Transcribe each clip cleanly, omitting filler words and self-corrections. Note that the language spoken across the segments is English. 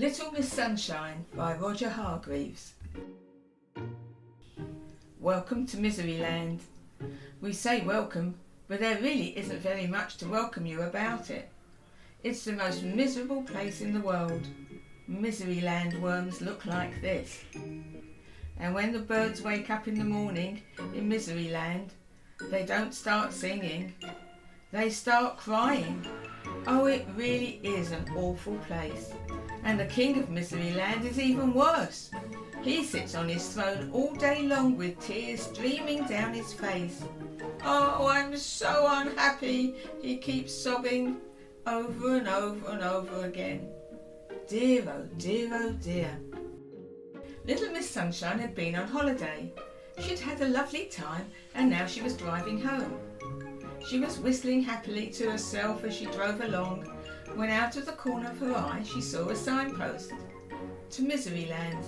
Little Miss Sunshine by Roger Hargreaves. Welcome to MiseryLand. We say welcome, but there really isn't very much to welcome you about it. It's the most miserable place in the world. MiseryLand worms look like this. And when the birds wake up in the morning in MiseryLand, they don't start singing, they start crying. Oh, it really is an awful place. And the king of MiseryLand is even worse. He sits on his throne all day long with tears streaming down his face. Oh, I'm so unhappy, he keeps sobbing over and over and over again. Dear, oh dear, oh dear. Little Miss Sunshine had been on holiday. She'd had a lovely time and now she was driving home. She was whistling happily to herself as she drove along, when out of the corner of her eye she saw a signpost. To MiseryLand.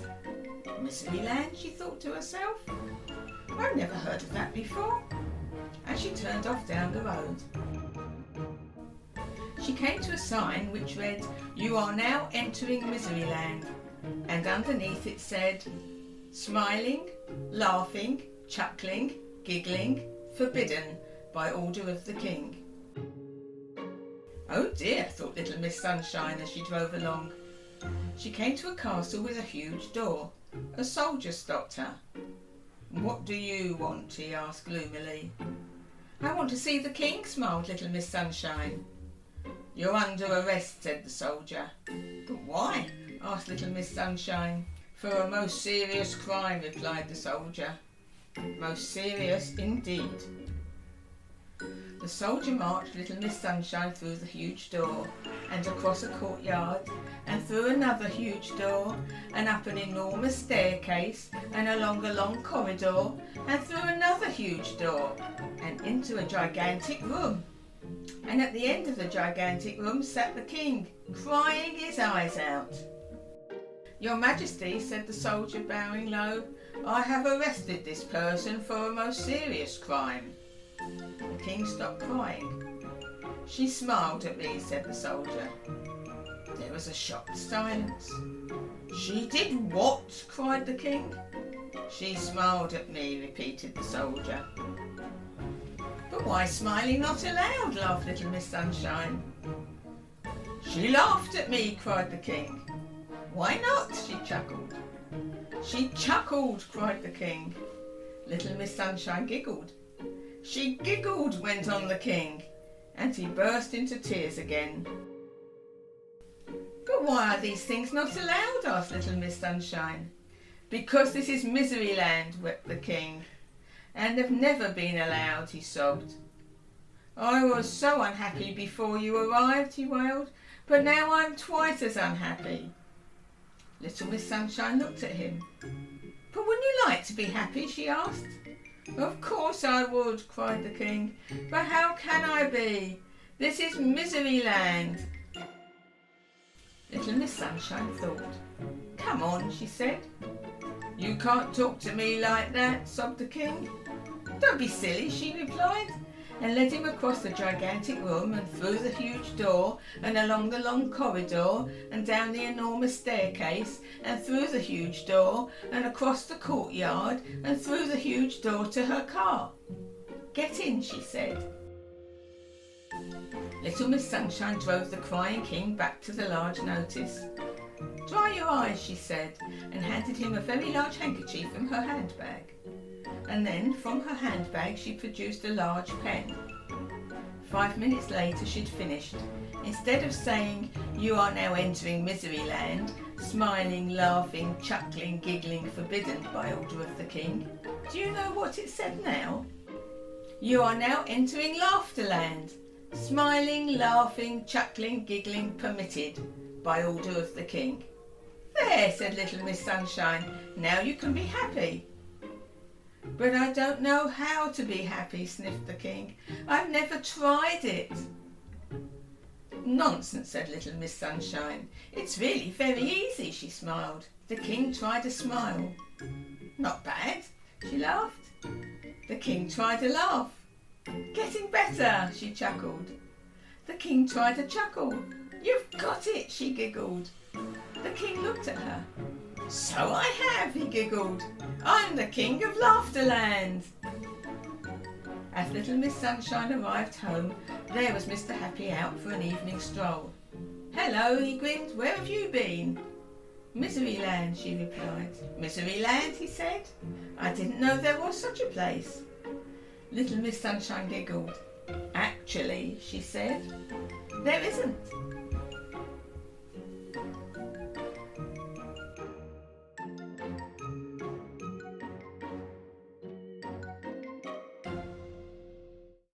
MiseryLand, she thought to herself. I've never heard of that before. And she turned off down the road. She came to a sign which read, "You are now entering MiseryLand." And underneath it said, "Smiling, laughing, chuckling, giggling, forbidden by order of the king." Oh dear, thought little Miss Sunshine as she drove along. She came to a castle with a huge door. A soldier stopped her. "What do you want?" he asked gloomily. "I want to see the king," smiled little Miss Sunshine. "You're under arrest," said the soldier. "But why?" asked little Miss Sunshine. "For a most serious crime," replied the soldier. "Most serious indeed." The soldier marched little Miss Sunshine through the huge door, and across a courtyard, and through another huge door, and up an enormous staircase, and along a long corridor, and through another huge door, and into a gigantic room. And at the end of the gigantic room sat the king, crying his eyes out. "Your Majesty," said the soldier, bowing low, "I have arrested this person for a most serious crime." The king stopped crying. "She smiled at me," said the soldier. There was a shocked silence. "She did what?" cried the king. "She smiled at me," repeated the soldier. "But why smiling not allowed?" laughed little Miss Sunshine. "She laughed at me," cried the king. "Why not?" she chuckled. "She chuckled," cried the king. Little Miss Sunshine giggled. "She giggled," went on the king, and he burst into tears again. "But why are these things not allowed?" asked little Miss Sunshine. "Because this is MiseryLand," wept the king, "and have never been allowed," he sobbed. "I was so unhappy before you arrived," he wailed, "but now I'm twice as unhappy." Little Miss Sunshine looked at him. "But wouldn't you like to be happy?" she asked. "Of course I would," cried the king, "but how can I be? This is MiseryLand." Little Miss Sunshine thought. "Come on," she said. "You can't talk to me like that," sobbed the king. "Don't be silly," she replied, and led him across the gigantic room and through the huge door and along the long corridor and down the enormous staircase and through the huge door and across the courtyard and through the huge door to her car. "Get in," she said. Little Miss Sunshine drove the crying king back to the large notice. "Dry your eyes," she said, and handed him a very large handkerchief from her handbag. And then from her handbag she produced a large pen. 5 minutes later she'd finished. Instead of saying, "You are now entering MiseryLand, smiling, laughing, chuckling, giggling, forbidden by order of the king," do you know what it said now? "You are now entering Laughterland, smiling, laughing, chuckling, giggling, permitted by order of the king." "There," said little Miss Sunshine, "now you can be happy." "But I don't know how to be happy," sniffed the king. "I've never tried it." "Nonsense," said little Miss Sunshine. "It's really very easy," she smiled. The king tried a smile. "Not bad," she laughed. The king tried a laugh. "Getting better," she chuckled. The king tried a chuckle. "You've got it," she giggled. The king looked at her. "So I have," he giggled. "I'm the king of Laughterland." As little Miss Sunshine arrived home, there was Mr. Happy out for an evening stroll. "Hello," he grinned. "Where have you been?" "MiseryLand," she replied. "MiseryLand," he said. "I didn't know there was such a place." Little Miss Sunshine giggled. "Actually," she said, "there isn't.